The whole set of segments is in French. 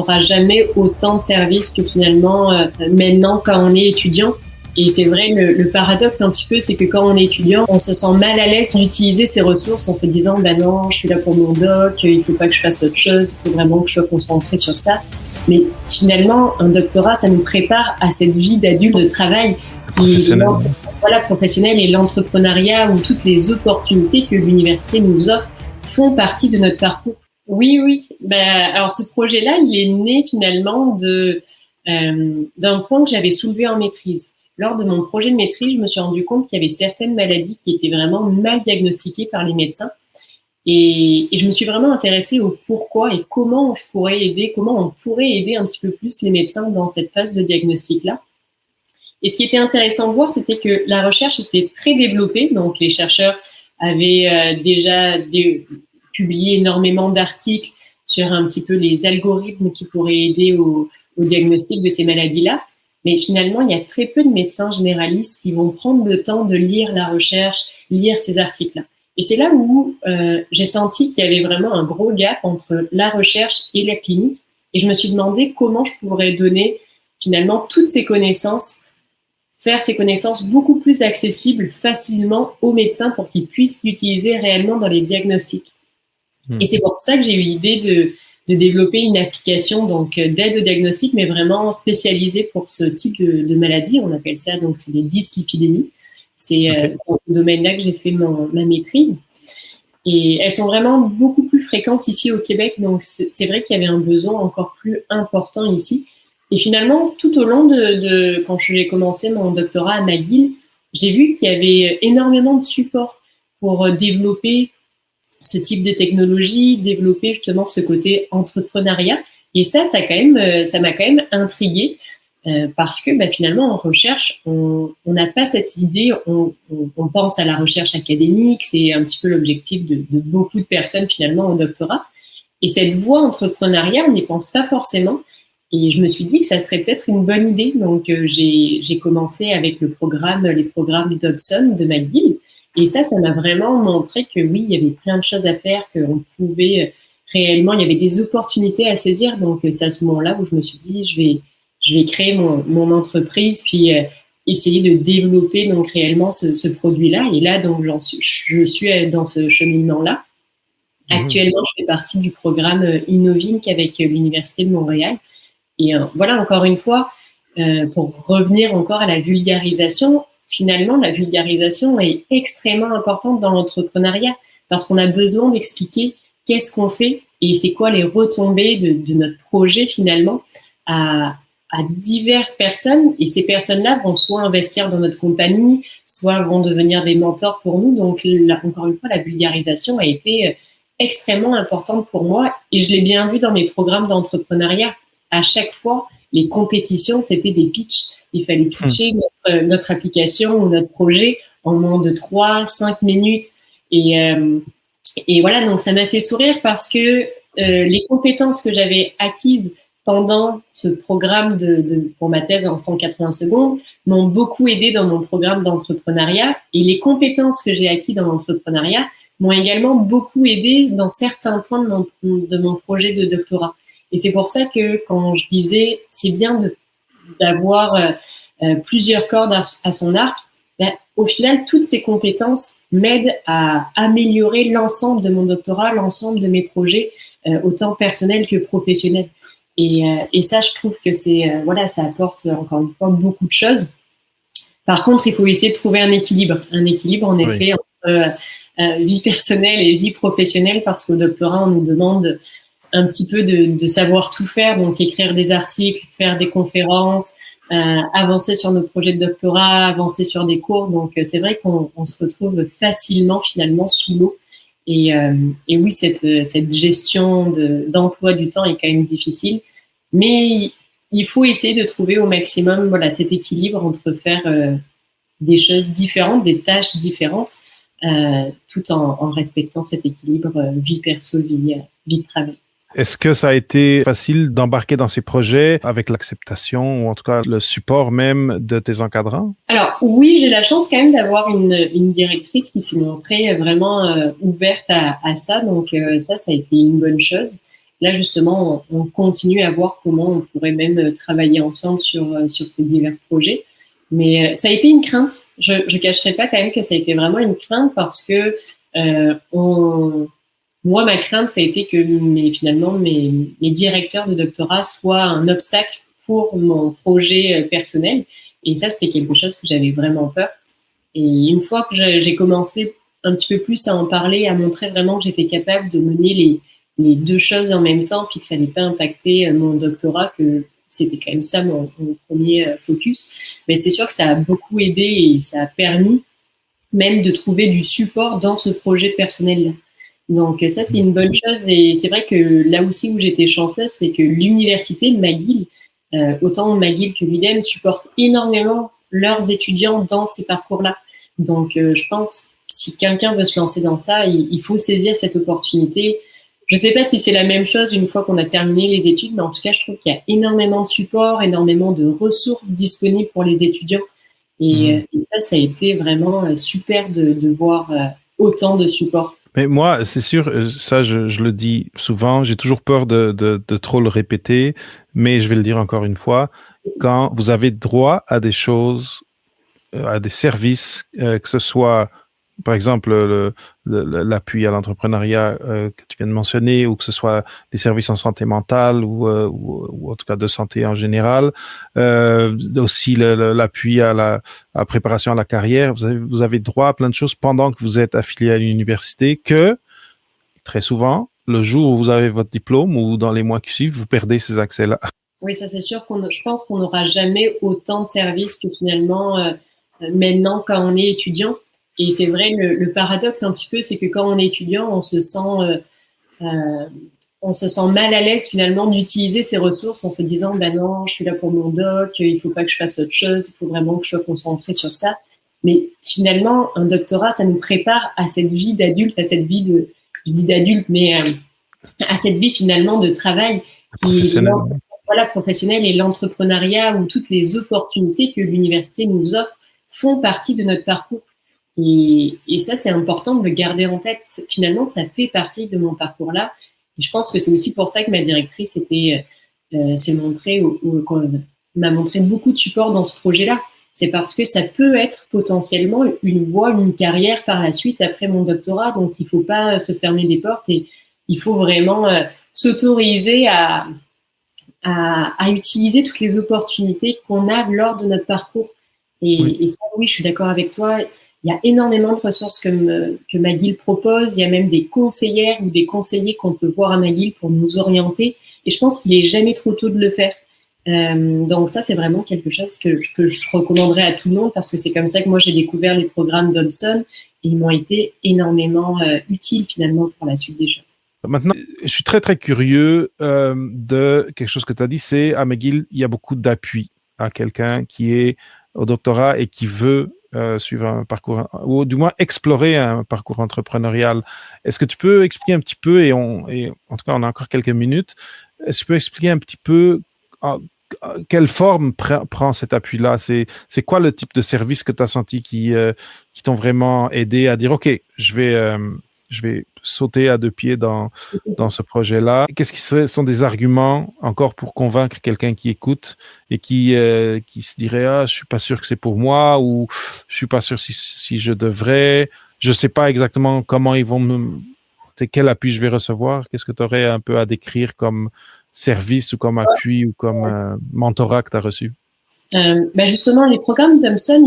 n'aura jamais autant de services que finalement maintenant quand on est étudiant. Et c'est vrai, le paradoxe un petit peu, c'est que quand on est étudiant, on se sent mal à l'aise d'utiliser ses ressources en se disant « non, je suis là pour mon doc, il faut pas que je fasse autre chose, il faut vraiment que je sois concentrée sur ça ». Mais finalement, un doctorat, ça nous prépare à cette vie d'adulte de travail professionnelle et l'entrepreneuriat ou toutes les opportunités que l'université nous offre font partie de notre parcours. Oui. Alors ce projet-là, il est né finalement d'un point que j'avais soulevé en maîtrise. Lors de mon projet de maîtrise, je me suis rendu compte qu'il y avait certaines maladies qui étaient vraiment mal diagnostiquées par les médecins. Et je me suis vraiment intéressée au pourquoi et comment on pourrait aider un petit peu plus les médecins dans cette phase de diagnostic-là. Et ce qui était intéressant de voir, c'était que la recherche était très développée. Donc, les chercheurs avaient déjà publié énormément d'articles sur un petit peu les algorithmes qui pourraient aider au diagnostic de ces maladies-là. Mais finalement, il y a très peu de médecins généralistes qui vont prendre le temps de lire la recherche, lire ces articles-là. Et c'est là où j'ai senti qu'il y avait vraiment un gros gap entre la recherche et la clinique. Et je me suis demandé comment je pourrais donner finalement toutes ces connaissances, faire ces connaissances beaucoup plus accessibles facilement aux médecins pour qu'ils puissent l'utiliser réellement dans les diagnostics. Et c'est pour ça que j'ai eu l'idée de développer une application donc d'aide au diagnostic, mais vraiment spécialisée pour ce type de maladie. On appelle ça donc c'est les dyslipidémies. C'est dans ce domaine-là que j'ai fait ma maîtrise. Et elles sont vraiment beaucoup plus fréquentes ici au Québec, donc c'est vrai qu'il y avait un besoin encore plus important ici. Et finalement, tout au long de quand j'ai commencé mon doctorat à McGill, j'ai vu qu'il y avait énormément de support pour développer ce type de technologie, développer justement ce côté entrepreneuriat. Et ça m'a quand même intriguée parce que finalement en recherche, on n'a pas cette idée, on pense à la recherche académique, c'est un petit peu l'objectif de beaucoup de personnes finalement au doctorat. Et cette voie entrepreneuriat, on n'y pense pas forcément. Et je me suis dit que ça serait peut-être une bonne idée. Donc j'ai commencé avec les programmes Dobson de McGill. Et ça m'a vraiment montré que oui, il y avait plein de choses à faire, qu'on pouvait réellement, il y avait des opportunités à saisir. Donc c'est à ce moment-là où je me suis dit, je vais créer mon entreprise, puis essayer de développer donc réellement ce produit-là. Et là, donc je suis dans ce cheminement-là. Actuellement, je fais partie du programme Innovink avec l'Université de Montréal. Et voilà, encore une fois, pour revenir encore à la vulgarisation, finalement, la vulgarisation est extrêmement importante dans l'entrepreneuriat parce qu'on a besoin d'expliquer qu'est-ce qu'on fait et c'est quoi les retombées de notre projet finalement à diverses personnes. Et ces personnes-là vont soit investir dans notre compagnie, soit vont devenir des mentors pour nous. Donc, encore une fois, la vulgarisation a été extrêmement importante pour moi et je l'ai bien vu dans mes programmes d'entrepreneuriat. À chaque fois, les compétitions, c'était des pitchs. Il fallait pitcher notre application ou notre projet en moins de 3-5 minutes. Et voilà, donc ça m'a fait sourire parce que les compétences que j'avais acquises pendant ce programme pour ma thèse en 180 secondes m'ont beaucoup aidé dans mon programme d'entrepreneuriat. Et les compétences que j'ai acquises dans l'entrepreneuriat m'ont également beaucoup aidé dans certains points de mon projet de doctorat. Et c'est pour ça que quand je disais c'est bien d'avoir plusieurs cordes à son arc, au final, toutes ces compétences m'aident à améliorer l'ensemble de mon doctorat, l'ensemble de mes projets, autant personnels que professionnels. Et ça, je trouve que ça apporte encore une fois beaucoup de choses. Par contre, il faut essayer de trouver un équilibre en effet entre vie personnelle et vie professionnelle, parce qu'au doctorat, on nous demande un petit peu de savoir tout faire, donc écrire des articles, faire des conférences, avancer sur nos projets de doctorat, avancer sur des cours. Donc, c'est vrai qu'on se retrouve facilement finalement sous l'eau. Et oui, cette gestion d'emploi du temps est quand même difficile. Mais il faut essayer de trouver au maximum cet équilibre entre faire des choses différentes, des tâches différentes, tout en respectant cet équilibre vie perso, vie de travail. Est-ce que ça a été facile d'embarquer dans ces projets avec l'acceptation ou en tout cas le support même de tes encadrants? Alors oui, j'ai la chance quand même d'avoir une directrice qui s'est montrée vraiment ouverte à ça. Donc ça a été une bonne chose. là, justement, on continue à voir comment on pourrait même travailler ensemble sur ces divers projets. Mais ça a été une crainte. Je cacherai pas quand même que ça a été vraiment une crainte parce que moi, ma crainte, ça a été que finalement mes directeurs de doctorat soient un obstacle pour mon projet personnel. Et ça, c'était quelque chose que j'avais vraiment peur. Et une fois que j'ai commencé un petit peu plus à en parler, à montrer vraiment que j'étais capable de mener les deux choses en même temps, puis que ça n'allait pas impacter mon doctorat, que c'était quand même ça mon premier focus. Mais c'est sûr que ça a beaucoup aidé et ça a permis même de trouver du support dans ce projet personnel-là. Donc ça, c'est une bonne chose. Et c'est vrai que là aussi où j'étais chanceuse, c'est que l'université de McGill, autant McGill que l'UDEM, supportent énormément leurs étudiants dans ces parcours-là. Donc je pense que si quelqu'un veut se lancer dans ça, il faut saisir cette opportunité. Je ne sais pas si c'est la même chose une fois qu'on a terminé les études, mais en tout cas, je trouve qu'il y a énormément de support, énormément de ressources disponibles pour les étudiants. Et ça a été vraiment super de voir autant de support. Mais moi, c'est sûr, ça, je le dis souvent, j'ai toujours peur de trop le répéter, mais je vais le dire encore une fois, quand vous avez droit à des choses, à des services, que ce soit, par exemple, l'appui à l'entrepreneuriat que tu viens de mentionner, ou que ce soit des services en santé mentale ou en tout cas de santé en général, aussi l'appui à la préparation à la carrière. Vous avez droit à plein de choses pendant que vous êtes affilié à l'université que, très souvent, le jour où vous avez votre diplôme ou dans les mois qui suivent, vous perdez ces accès-là. Oui, ça c'est sûr je pense qu'on n'aura jamais autant de services que finalement maintenant quand on est étudiant. Et c'est vrai, le paradoxe un petit peu, c'est que quand on est étudiant, on se sent mal à l'aise finalement d'utiliser ces ressources en se disant, ben non, je suis là pour mon doc, il faut pas que je fasse autre chose, il faut vraiment que je sois concentré sur ça. Mais finalement, un doctorat, ça nous prépare à cette vie d'adulte, à cette vie je dis d'adulte, mais à cette vie finalement de travail. Professionnel. Voilà, professionnel et l'entrepreneuriat ou toutes les opportunités que l'université nous offre font partie de notre parcours. Et ça, c'est important de le garder en tête. Finalement, ça fait partie de mon parcours-là. Et je pense que c'est aussi pour ça que ma directrice m'a montré beaucoup de support dans ce projet-là. C'est parce que ça peut être potentiellement une voie, une carrière par la suite après mon doctorat. Donc, il ne faut pas se fermer des portes et il faut vraiment s'autoriser à utiliser toutes les opportunités qu'on a lors de notre parcours. Et ça, oui, je suis d'accord avec toi. Il y a énormément de ressources que McGill propose. Il y a même des conseillères ou des conseillers qu'on peut voir à McGill pour nous orienter. Et je pense qu'il n'est jamais trop tôt de le faire. Donc ça, c'est vraiment quelque chose que je recommanderais à tout le monde parce que c'est comme ça que moi, j'ai découvert les programmes Dobson et ils m'ont été énormément utiles finalement pour la suite des choses. Maintenant, je suis très, très curieux de quelque chose que tu as dit, c'est à McGill, il y a beaucoup d'appui à quelqu'un qui est au doctorat et qui veut suivre un parcours, ou du moins explorer un parcours entrepreneurial. Est-ce que tu peux expliquer un petit peu, et en tout cas, on a encore quelques minutes, est-ce que tu peux expliquer un petit peu quelle forme prend cet appui-là? C'est quoi le type de service que tu as senti qui t'ont vraiment aidé à dire, OK, je vais sauter à deux pieds dans ce projet-là. Qu'est-ce qui sont des arguments encore pour convaincre quelqu'un qui écoute et qui se dirait « Ah, je suis pas sûr que c'est pour moi » ou « Je suis pas sûr si je devrais. Je sais pas exactement comment ils vont quel appui je vais recevoir. » Qu'est-ce que tu aurais un peu à décrire comme service ou comme appui ou comme mentorat que tu as reçu? Justement, les programmes Thomson,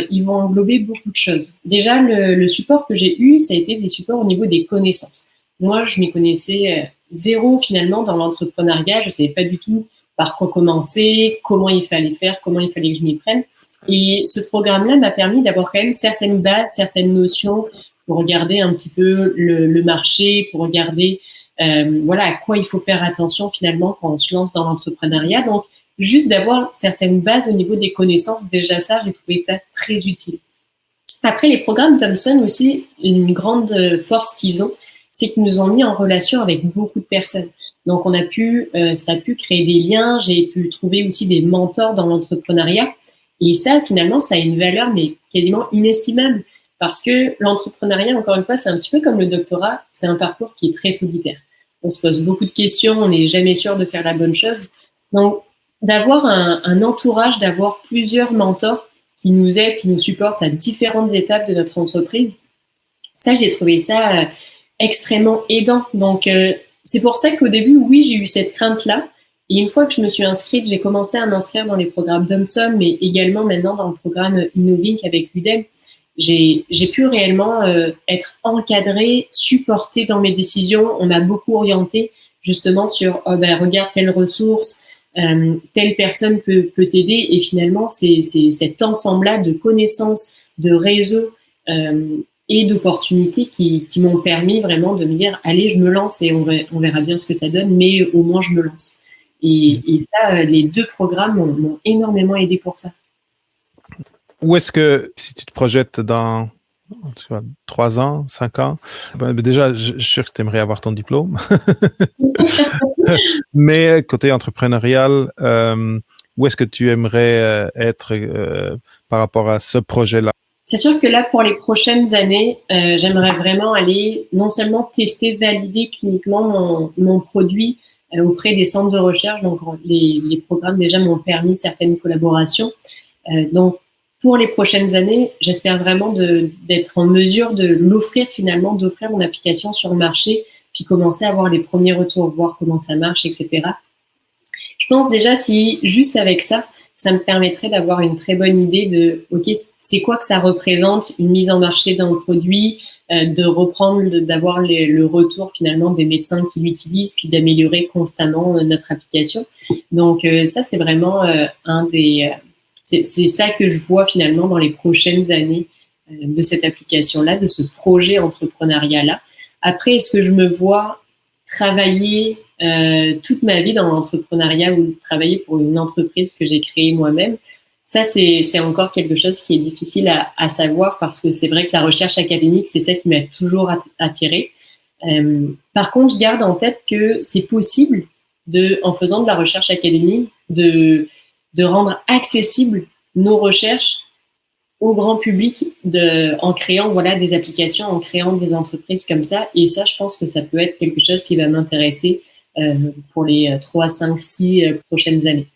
ils vont englober beaucoup de choses. Déjà, le support que j'ai eu, ça a été des supports au niveau des connaissances. Moi, je m'y connaissais zéro finalement dans l'entrepreneuriat. Je savais pas du tout par quoi commencer, comment il fallait faire, comment il fallait que je m'y prenne. Et ce programme-là m'a permis d'avoir quand même certaines bases, certaines notions pour regarder un petit peu le marché, pour regarder à quoi il faut faire attention finalement quand on se lance dans l'entrepreneuriat. Donc, juste d'avoir certaines bases au niveau des connaissances, déjà ça, j'ai trouvé ça très utile. Après, les programmes Thomson aussi, une grande force qu'ils ont, c'est qu'ils nous ont mis en relation avec beaucoup de personnes. Donc, ça a pu créer des liens. J'ai pu trouver aussi des mentors dans l'entrepreneuriat. Et ça, finalement, ça a une valeur, mais quasiment inestimable. Parce que l'entrepreneuriat, encore une fois, c'est un petit peu comme le doctorat. C'est un parcours qui est très solitaire. on se pose beaucoup de questions, on n'est jamais sûr de faire la bonne chose. Donc, d'avoir un entourage, d'avoir plusieurs mentors qui nous aident, qui nous supportent à différentes étapes de notre entreprise, ça, j'ai trouvé ça extrêmement aidant. Donc, c'est pour ça qu'au début, oui, j'ai eu cette crainte-là. Et une fois que je me suis inscrite, j'ai commencé à m'inscrire dans les programmes Thomson, mais également maintenant dans le programme Innovink avec Udemy. J'ai pu réellement être encadrée, supportée dans mes décisions. On m'a beaucoup orientée justement sur regarde telle ressource, telle personne peut t'aider. Et finalement, c'est cet ensemble-là de connaissances, de réseaux et d'opportunités qui m'ont permis vraiment de me dire allez, je me lance et on verra bien ce que ça donne, mais au moins je me lance. Et ça, les 2 programmes m'ont énormément aidé pour ça. Où est-ce que, si tu te projettes dans 3 ans, 5 ans, déjà, je suis sûr que tu aimerais avoir ton diplôme. Mais côté entrepreneurial, où est-ce que tu aimerais être par rapport à ce projet-là? C'est sûr que là, pour les prochaines années, j'aimerais vraiment aller non seulement tester, valider cliniquement mon produit auprès des centres de recherche. Donc, les programmes déjà m'ont permis certaines collaborations. Donc, pour les prochaines années, j'espère vraiment d'être en mesure de l'offrir finalement, d'offrir mon application sur le marché, puis commencer à avoir les premiers retours, voir comment ça marche, etc. Je pense déjà si juste avec ça, ça me permettrait d'avoir une très bonne idée de, OK, c'est quoi que ça représente, une mise en marché d'un produit, de reprendre, d'avoir le retour finalement des médecins qui l'utilisent, puis d'améliorer constamment notre application. Donc ça, c'est vraiment c'est ça que je vois finalement dans les prochaines années de cette application-là, de ce projet entrepreneuriat-là. Après, est-ce que je me vois travailler toute ma vie dans l'entrepreneuriat ou travailler pour une entreprise que j'ai créée moi-même? Ça, c'est encore quelque chose qui est difficile à savoir parce que c'est vrai que la recherche académique, c'est ça qui m'a toujours attirée. Par contre, je garde en tête que c'est possible en faisant de la recherche académique, de rendre accessibles nos recherches au grand public en créant des applications, en créant des entreprises comme ça. Et ça, je pense que ça peut être quelque chose qui va m'intéresser pour les 3, 5, 6 prochaines années.